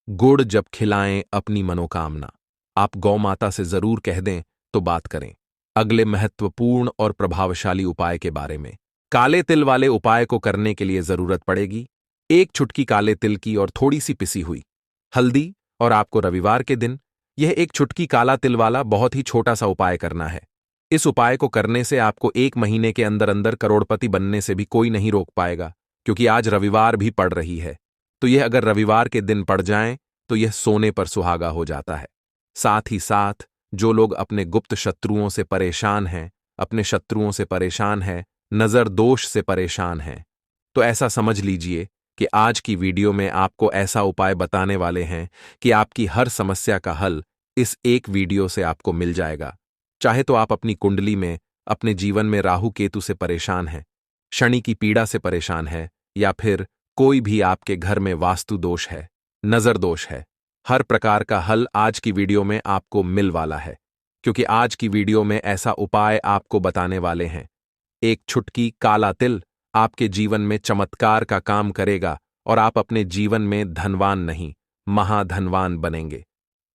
गुड़ जब खिलाएं अपनी मनोकामना, आप गौ माता से जरूर कह दें। तो बात करें अगले महत्वपूर्ण और प्रभावशाली उपाय के बारे में। काले तिल वाले उपाय को करने के लिए जरूरत पड़ेगी 1 चुटकी काले तिल की और थोड़ी सी पिसी हुई हल्दी। और आपको रविवार के दिन यह 1 चुटकी काला तिल वाला बहुत ही छोटा सा उपाय करना है। इस उपाय को करने से आपको 1 महीने के अंदर अंदर करोड़पति बनने से भी कोई नहीं रोक पाएगा, क्योंकि आज रविवार भी पड़ रही है। तो यह अगर रविवार के दिन पड़ जाए तो यह सोने पर सुहागा हो जाता है। साथ ही साथ जो लोग अपने गुप्त शत्रुओं से परेशान हैं, अपने शत्रुओं से परेशान हैं, नजर दोष से परेशान हैं, तो ऐसा समझ लीजिए कि आज की वीडियो में आपको ऐसा उपाय बताने वाले हैं कि आपकी हर समस्या का हल इस एक वीडियो से आपको मिल जाएगा। चाहे तो आप अपनी कुंडली में, अपने जीवन में राहु केतु से परेशान हैं, शनि की पीड़ा से परेशान है, या फिर कोई भी आपके घर में वास्तु दोष है, नजर दोष है, हर प्रकार का हल आज की वीडियो में आपको मिल वाला है। क्योंकि आज की वीडियो में ऐसा उपाय आपको बताने वाले हैं। 1 चुटकी काला तिल आपके जीवन में चमत्कार का काम करेगा और आप अपने जीवन में धनवान नहीं, महाधनवान बनेंगे।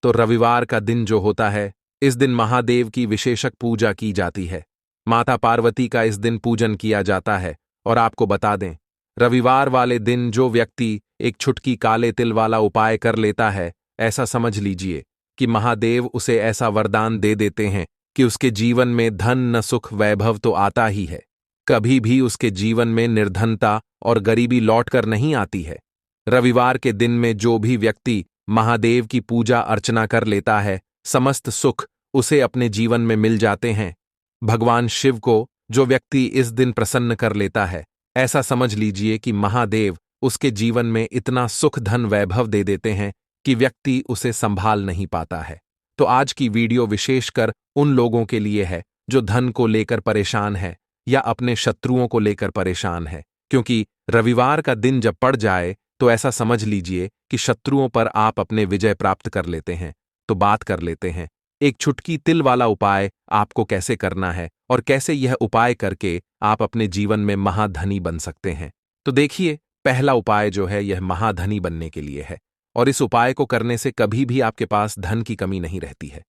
तो रविवार का दिन जो होता है, इस दिन महादेव की विशेषक पूजा की जाती है। माता पार्वती का इस दिन पूजन किया जाता है। और आपको बता दें, रविवार वाले दिन जो व्यक्ति 1 चुटकी काले तिल वाला उपाय कर लेता है, ऐसा समझ लीजिए कि महादेव उसे ऐसा वरदान दे देते हैं कि उसके जीवन में धन न सुख वैभव तो आता ही है, कभी भी उसके जीवन में निर्धनता और गरीबी लौटकर नहीं आती है। रविवार के दिन में जो भी व्यक्ति महादेव की पूजा अर्चना कर लेता है, समस्त सुख उसे अपने जीवन में मिल जाते हैं। भगवान शिव को जो व्यक्ति इस दिन प्रसन्न कर लेता है, ऐसा समझ लीजिए कि महादेव उसके जीवन में इतना सुख धन वैभव दे देते हैं कि व्यक्ति उसे संभाल नहीं पाता है। तो आज की वीडियो विशेषकर उन लोगों के लिए है जो धन को लेकर परेशान है या अपने शत्रुओं को लेकर परेशान है, क्योंकि रविवार का दिन जब पड़ जाए तो ऐसा समझ लीजिए कि शत्रुओं पर आप अपने विजय प्राप्त कर लेते हैं। तो बात कर लेते हैं 1 चुटकी तिल वाला उपाय आपको कैसे करना है और कैसे यह उपाय करके आप अपने जीवन में महाधनी बन सकते हैं। तो देखिए, पहला उपाय जो है यह महाधनी बनने के लिए है, और इस उपाय को करने से कभी भी आपके पास धन की कमी नहीं रहती है।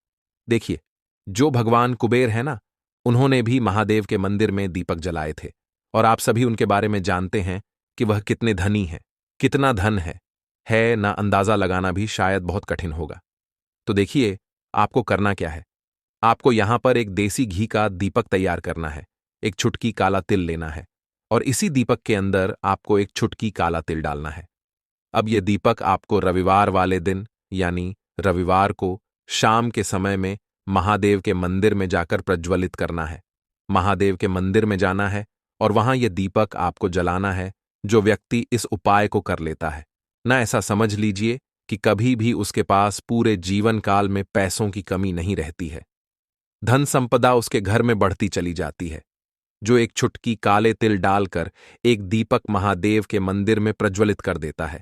देखिए, जो भगवान कुबेर है ना, उन्होंने भी महादेव के मंदिर में दीपक जलाए थे, और आप सभी उनके बारे में जानते हैं कि वह कितने धनी हैं, कितना धन है ना अंदाजा लगाना भी शायद बहुत कठिन होगा। तो देखिए, आपको करना क्या है। आपको यहां पर एक देसी घी का दीपक तैयार करना है, 1 चुटकी काला तिल लेना है, और इसी दीपक के अंदर आपको 1 चुटकी काला तिल डालना है। अब यह दीपक आपको रविवार वाले दिन, यानी रविवार को शाम के समय में महादेव के मंदिर में जाकर प्रज्वलित करना है। महादेव के मंदिर में जाना है और वहां यह दीपक आपको जलाना है। जो व्यक्ति इस उपाय को कर लेता है ना, ऐसा समझ लीजिए कि कभी भी उसके पास पूरे जीवन काल में पैसों की कमी नहीं रहती है। धन संपदा उसके घर में बढ़ती चली जाती है, जो एक चुटकी काले तिल डालकर एक दीपक महादेव के मंदिर में प्रज्वलित कर देता है।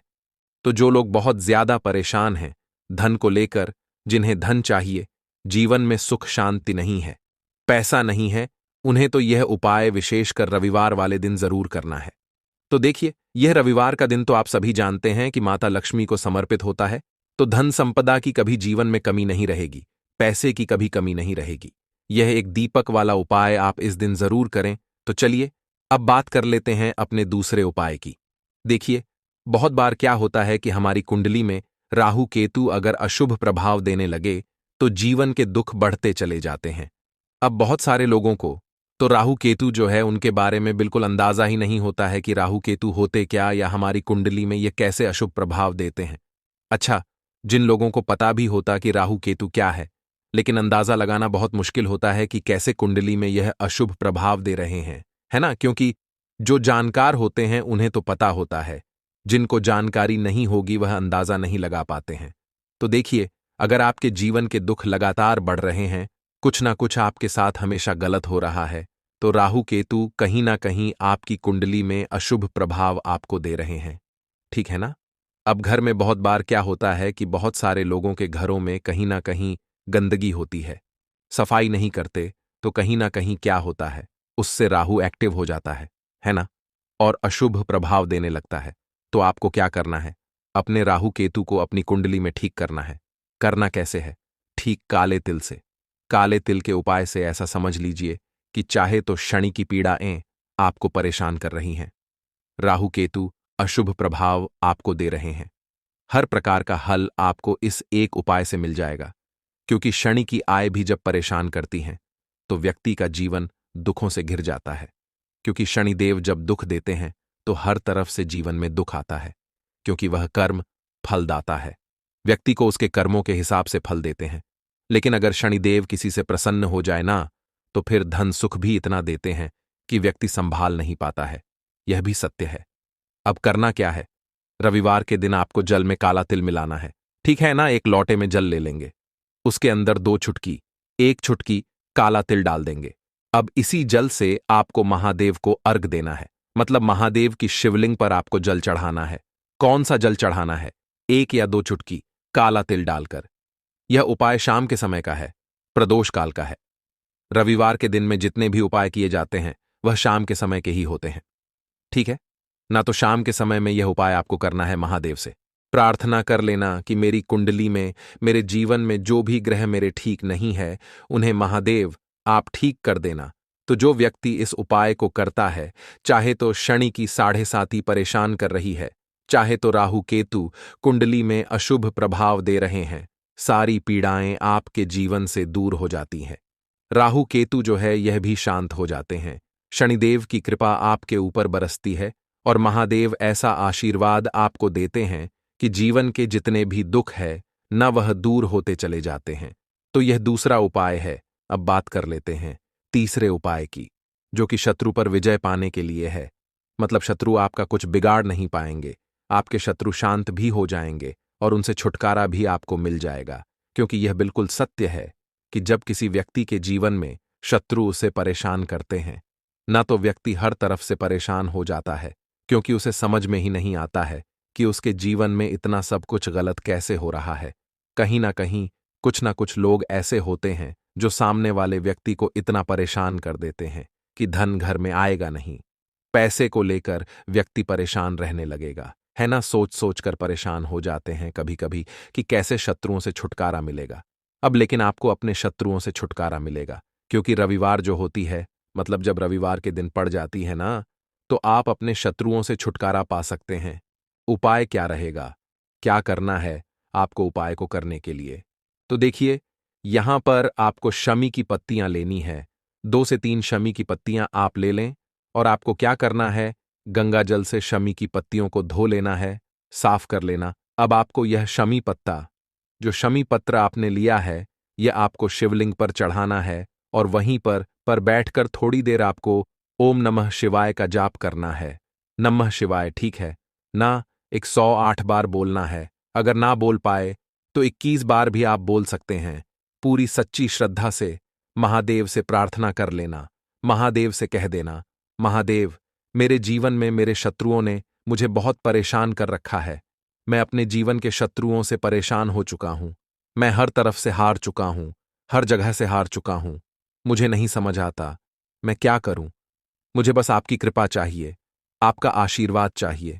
तो जो लोग बहुत ज्यादा परेशान हैं धन को लेकर, जिन्हें धन चाहिए, जीवन में सुख शांति नहीं है, पैसा नहीं है, उन्हें तो यह उपाय विशेषकर रविवार वाले दिन जरूर करना है। तो देखिए, यह रविवार का दिन तो आप सभी जानते हैं कि माता लक्ष्मी को समर्पित होता है, तो धन संपदा की कभी जीवन में कमी नहीं रहेगी, पैसे की कभी कमी नहीं रहेगी। यह एक दीपक वाला उपाय आप इस दिन जरूर करें। तो चलिए अब बात कर लेते हैं अपने दूसरे उपाय की। देखिए, बहुत बार क्या होता है कि हमारी कुंडली में राहु केतु अगर अशुभ प्रभाव देने लगे तो जीवन के दुख बढ़ते चले जाते हैं। अब बहुत सारे लोगों को तो राहु केतु जो है उनके बारे में बिल्कुल अंदाजा ही नहीं होता है कि राहु केतु होते क्या या हमारी कुंडली में ये कैसे अशुभ प्रभाव देते हैं। अच्छा, जिन लोगों को पता भी होता कि राहु केतु क्या है, लेकिन अंदाजा लगाना बहुत मुश्किल होता है कि कैसे कुंडली में यह अशुभ प्रभाव दे रहे हैं, है ना? क्योंकि जो जानकार होते हैं उन्हें तो पता होता है, जिनको जानकारी नहीं होगी वह अंदाजा नहीं लगा पाते हैं। तो देखिए, अगर आपके जीवन के दुख लगातार बढ़ रहे हैं, कुछ ना कुछ आपके साथ हमेशा गलत हो रहा है, तो राहु केतु कहीं ना कहीं आपकी कुंडली में अशुभ प्रभाव आपको दे रहे हैं। ठीक है ना? अब घर में बहुत बार क्या होता है कि बहुत सारे लोगों के घरों में कहीं ना कहीं गंदगी होती है, सफाई नहीं करते, तो कहीं ना कहीं क्या होता है, उससे राहु एक्टिव हो जाता है ना? और अशुभ प्रभाव देने लगता है। तो आपको क्या करना है? अपने राहु केतु को अपनी कुंडली में ठीक करना है। करना कैसे है? ठीक काले तिल से। काले तिल के उपाय से ऐसा समझ लीजिए कि चाहे तो शनि की पीड़ाएं आपको परेशान कर रही हैं, राहु केतु अशुभ प्रभाव आपको दे रहे हैं, हर प्रकार का हल आपको इस एक उपाय से मिल जाएगा। क्योंकि शनि की आय भी जब परेशान करती हैं तो व्यक्ति का जीवन दुखों से घिर जाता है। क्योंकि शनिदेव जब दुख देते हैं तो हर तरफ से जीवन में दुख आता है, क्योंकि वह कर्म फलदाता है, व्यक्ति को उसके कर्मों के हिसाब से फल देते हैं। लेकिन अगर शनिदेव किसी से प्रसन्न हो जाए ना, तो फिर धन सुख भी इतना देते हैं कि व्यक्ति संभाल नहीं पाता है। यह भी सत्य है। अब करना क्या है? रविवार के दिन आपको जल में काला तिल मिलाना है। ठीक है ना? एक लोटे में जल ले लेंगे, उसके अंदर 2 चुटकी, 1 चुटकी काला तिल डाल देंगे। अब इसी जल से आपको महादेव को अर्घ देना है, मतलब महादेव की शिवलिंग पर आपको जल चढ़ाना है। कौन सा जल चढ़ाना है? 1 या 2 चुटकी काला तिल डालकर। यह उपाय शाम के समय का है, प्रदोष काल का है। रविवार के दिन में जितने भी उपाय किए जाते हैं वह शाम के समय के ही होते हैं। ठीक है ना? तो शाम के समय में यह उपाय आपको करना है। महादेव से प्रार्थना कर लेना कि मेरी कुंडली में, मेरे जीवन में जो भी ग्रह मेरे ठीक नहीं है, उन्हें महादेव आप ठीक कर देना। तो जो व्यक्ति इस उपाय को करता है, चाहे तो शनि की 7.5 परेशान कर रही है, चाहे तो राहु केतु कुंडली में अशुभ प्रभाव दे रहे हैं, सारी पीड़ाएं आपके जीवन से दूर हो जाती हैं। राहु केतु जो है यह भी शांत हो जाते हैं। शनिदेव की कृपा आपके ऊपर बरसती है और महादेव ऐसा आशीर्वाद आपको देते हैं कि जीवन के जितने भी दुख है न वह दूर होते चले जाते हैं। तो यह दूसरा उपाय है। अब बात कर लेते हैं तीसरे उपाय की, जो कि शत्रु पर विजय पाने के लिए है। मतलब शत्रु आपका कुछ बिगाड़ नहीं पाएंगे, आपके शत्रु शांत भी हो जाएंगे और उनसे छुटकारा भी आपको मिल जाएगा। क्योंकि यह बिल्कुल सत्य है कि जब किसी व्यक्ति के जीवन में शत्रु उसे परेशान करते हैं, न तो व्यक्ति हर तरफ से परेशान हो जाता है, क्योंकि उसे समझ में ही नहीं आता है कि उसके जीवन में इतना सब कुछ गलत कैसे हो रहा है। कहीं ना कहीं कुछ ना कुछ लोग ऐसे होते हैं जो सामने वाले व्यक्ति को इतना परेशान कर देते हैं कि धन घर में आएगा नहीं। पैसे को लेकर व्यक्ति परेशान रहने लगेगा, है ना? सोच सोच कर परेशान हो जाते हैं कभी कभी कि कैसे शत्रुओं से छुटकारा मिलेगा। अब लेकिन आपको अपने शत्रुओं से छुटकारा मिलेगा, क्योंकि रविवार जो होती है, मतलब जब रविवार के दिन पड़ जाती है ना, तो आप अपने शत्रुओं से छुटकारा पा सकते हैं। उपाय क्या रहेगा? क्या करना है आपको उपाय को करने के लिए? तो देखिए, यहां पर आपको शमी की पत्तियां लेनी है। 2 से 3 शमी की पत्तियां आप ले लें और आपको क्या करना है? गंगा जल से शमी की पत्तियों को धो लेना है, साफ कर लेना। अब आपको यह शमी पत्ता, जो शमी पत्र आपने लिया है, यह आपको शिवलिंग पर चढ़ाना है और वहीं पर बैठकर थोड़ी देर आपको ओम नमः शिवाय का जाप करना है। नमः शिवाय, ठीक है ना? 108 बार बोलना है। अगर ना बोल पाए तो 21 बार भी आप बोल सकते हैं। पूरी सच्ची श्रद्धा से महादेव से प्रार्थना कर लेना। महादेव से कह देना, महादेव, मेरे जीवन में मेरे शत्रुओं ने मुझे बहुत परेशान कर रखा है। मैं अपने जीवन के शत्रुओं से परेशान हो चुका हूं। मैं हर तरफ से हार चुका हूं, हर जगह से हार चुका हूं। मुझे नहीं समझ आता मैं क्या करूं। मुझे बस आपकी कृपा चाहिए, आपका आशीर्वाद चाहिए।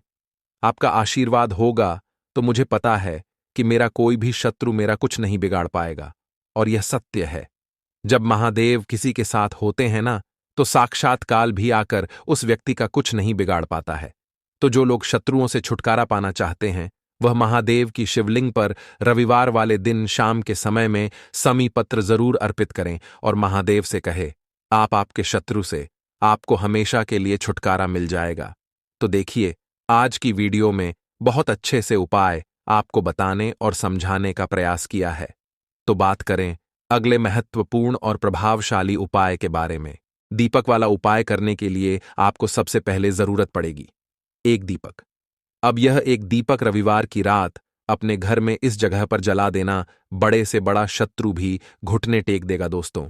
आपका आशीर्वाद होगा तो मुझे पता है कि मेरा कोई भी शत्रु मेरा कुछ नहीं बिगाड़ पाएगा। और यह सत्य है। जब महादेव किसी के साथ होते हैं ना, तो साक्षात काल भी आकर उस व्यक्ति का कुछ नहीं बिगाड़ पाता है। तो जो लोग शत्रुओं से छुटकारा पाना चाहते हैं, वह महादेव की शिवलिंग पर रविवार वाले दिन शाम के समय में समी पत्र जरूर अर्पित करें और महादेव से कहे, आपके शत्रु से आपको हमेशा के लिए छुटकारा मिल जाएगा। तो देखिए, आज की वीडियो में बहुत अच्छे से उपाय आपको बताने और समझाने का प्रयास किया है। तो बात करें अगले महत्वपूर्ण और प्रभावशाली उपाय के बारे में। दीपक वाला उपाय करने के लिए आपको सबसे पहले जरूरत पड़ेगी एक दीपक। अब यह एक दीपक रविवार की रात अपने घर में इस जगह पर जला देना बड़े से बड़ा शत्रु भी घुटने टेक देगा दोस्तों।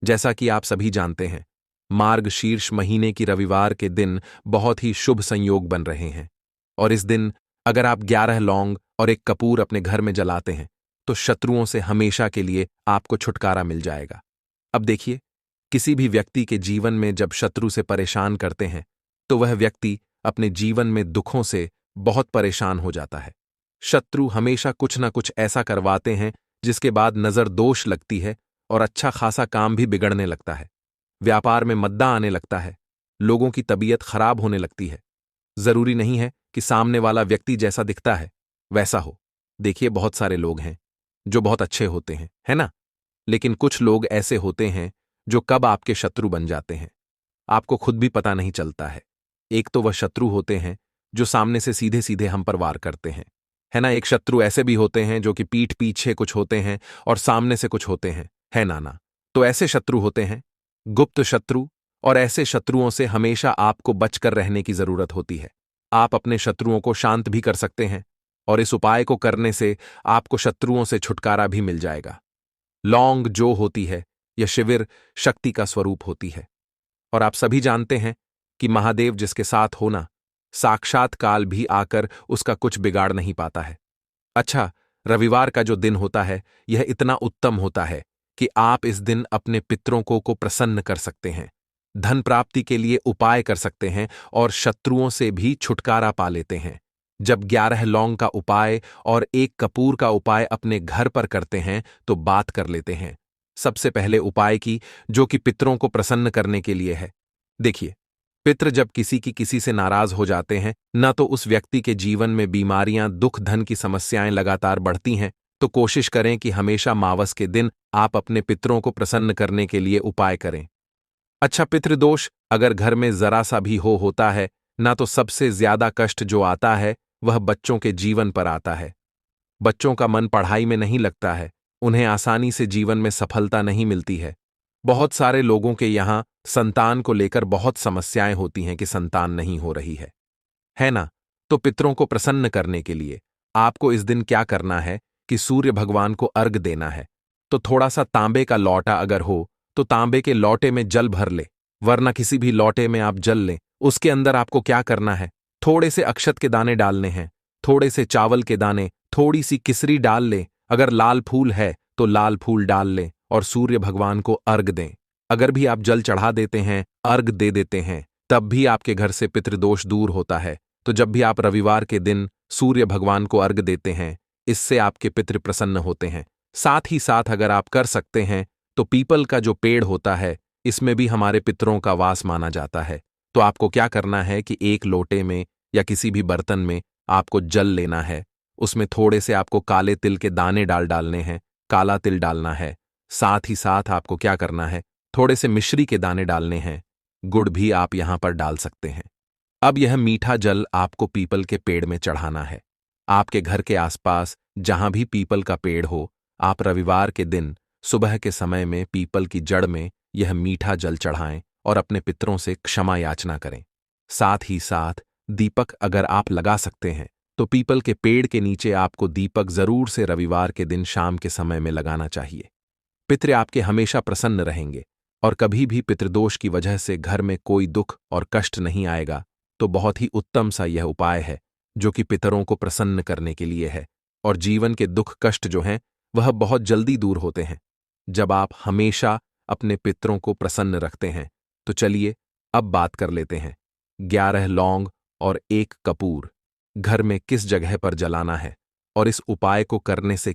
जैसा कि आप सभी जानते हैं, मार्गशीर्ष महीने की रविवार के दिन बहुत ही शुभ संयोग बन रहे हैं। और इस दिन अगर आप 11 लौंग और एक कपूर अपने घर में जलाते हैं तो शत्रुओं से हमेशा के लिए आपको छुटकारा मिल जाएगा। अब देखिए, किसी भी व्यक्ति के जीवन में जब शत्रु से परेशान करते हैं तो वह व्यक्ति अपने जीवन में दुखों से बहुत परेशान हो जाता है। शत्रु हमेशा कुछ ना कुछ ऐसा करवाते हैं जिसके बाद नजर दोष लगती है और अच्छा खासा काम भी बिगड़ने लगता है। व्यापार में मद्दा आने लगता है, लोगों की तबीयत खराब होने लगती है। जरूरी नहीं है कि सामने वाला व्यक्ति जैसा दिखता है वैसा हो। देखिए, बहुत सारे लोग हैं जो बहुत अच्छे होते हैं, है ना? लेकिन कुछ लोग ऐसे होते हैं जो कब आपके शत्रु बन जाते हैं आपको खुद भी पता नहीं चलता है। एक तो वह शत्रु होते हैं जो सामने से सीधे सीधे हम पर वार करते हैं, है ना? एक शत्रु ऐसे भी होते हैं जो कि पीठ पीछे कुछ होते हैं और सामने से कुछ होते हैं, है ना? तो ऐसे शत्रु होते हैं गुप्त शत्रु, और ऐसे शत्रुओं से हमेशा आपको बचकर रहने की जरूरत होती है। आप अपने शत्रुओं को शांत भी कर सकते हैं और इस उपाय को करने से आपको शत्रुओं से छुटकारा भी मिल जाएगा। लौंग जो होती है, यह शिविर शक्ति का स्वरूप होती है और आप सभी जानते हैं कि महादेव जिसके साथ होना, साक्षात काल भी आकर उसका कुछ बिगाड़ नहीं पाता है। अच्छा, रविवार का जो दिन होता है यह इतना उत्तम होता है कि आप इस दिन अपने पितरों को प्रसन्न कर सकते हैं, धन प्राप्ति के लिए उपाय कर सकते हैं और शत्रुओं से भी छुटकारा पा लेते हैं। जब 11 लौंग का उपाय और एक कपूर का उपाय अपने घर पर करते हैं तो बात कर लेते हैं सबसे पहले उपाय की, जो कि पितरों को प्रसन्न करने के लिए है। देखिए, पितृ जब किसी से नाराज हो जाते हैं, न तो उस व्यक्ति के जीवन में बीमारियां, दुख, धन की समस्याएं लगातार बढ़ती हैं, तो कोशिश करें कि हमेशा मावस के दिन आप अपने पितरों को प्रसन्न करने के लिए उपाय करें। अच्छा, पितृदोष अगर घर में जरा सा भी होता है ना, तो सबसे ज्यादा कष्ट जो आता है वह बच्चों के जीवन पर आता है। बच्चों का मन पढ़ाई में नहीं लगता है, उन्हें आसानी से जीवन में सफलता नहीं मिलती है। बहुत सारे लोगों के यहां संतान को लेकर बहुत समस्याएं होती हैं कि संतान नहीं हो रही है ना? तो पितरों को प्रसन्न करने के लिए आपको इस दिन क्या करना है कि सूर्य भगवान को अर्घ देना है। तो थोड़ा सा तांबे का लौटा अगर हो तो तांबे के लौटे में जल भर ले, वरना किसी भी लौटे में आप जल लें। उसके अंदर आपको क्या करना है, थोड़े से अक्षत के दाने डालने हैं, थोड़े से चावल के दाने, थोड़ी सी किसरी डाल लें, अगर लाल फूल है तो लाल फूल डाल लें और सूर्य भगवान को अर्घ दें। अगर भी आप जल चढ़ा देते हैं, अर्घ दे देते हैं, तब भी आपके घर से पितृदोष दूर होता है। तो जब भी आप रविवार के दिन सूर्य भगवान को अर्घ देते हैं, इससे आपके पितृ प्रसन्न होते हैं। साथ ही साथ अगर आप कर सकते हैं तो पीपल का जो पेड़ होता है, इसमें भी हमारे पितरों का वास माना जाता है। तो आपको क्या करना है कि एक लोटे में या किसी भी बर्तन में आपको जल लेना है, उसमें थोड़े से आपको काले तिल के दाने डालने हैं, काला तिल डालना है। साथ ही साथ आपको क्या करना है, थोड़े से मिश्री के दाने डालने हैं, गुड़ भी आप यहां पर डाल सकते हैं। अब यह मीठा जल आपको पीपल के पेड़ में चढ़ाना है। आपके घर के आसपास जहां भी पीपल का पेड़ हो, आप रविवार के दिन सुबह के समय में पीपल की जड़ में यह मीठा जल चढ़ाएं और अपने पितरों से क्षमा याचना करें। साथ ही साथ दीपक अगर आप लगा सकते हैं तो पीपल के पेड़ के नीचे आपको दीपक जरूर से रविवार के दिन शाम के समय में लगाना चाहिए। पितृ आपके हमेशा प्रसन्न रहेंगे और कभी भी पितृदोष की वजह से घर में कोई दुख और कष्ट नहीं आएगा। तो बहुत ही उत्तम सा यह उपाय है जो कि पितरों को प्रसन्न करने के लिए है, और जीवन के दुख कष्ट जो हैं वह बहुत जल्दी दूर होते हैं जब आप हमेशा अपने पितरों को प्रसन्न रखते हैं। तो चलिए अब बात कर लेते हैं 11 लौंग और 1 कपूर घर में किस जगह पर जलाना है और इस उपाय को करने से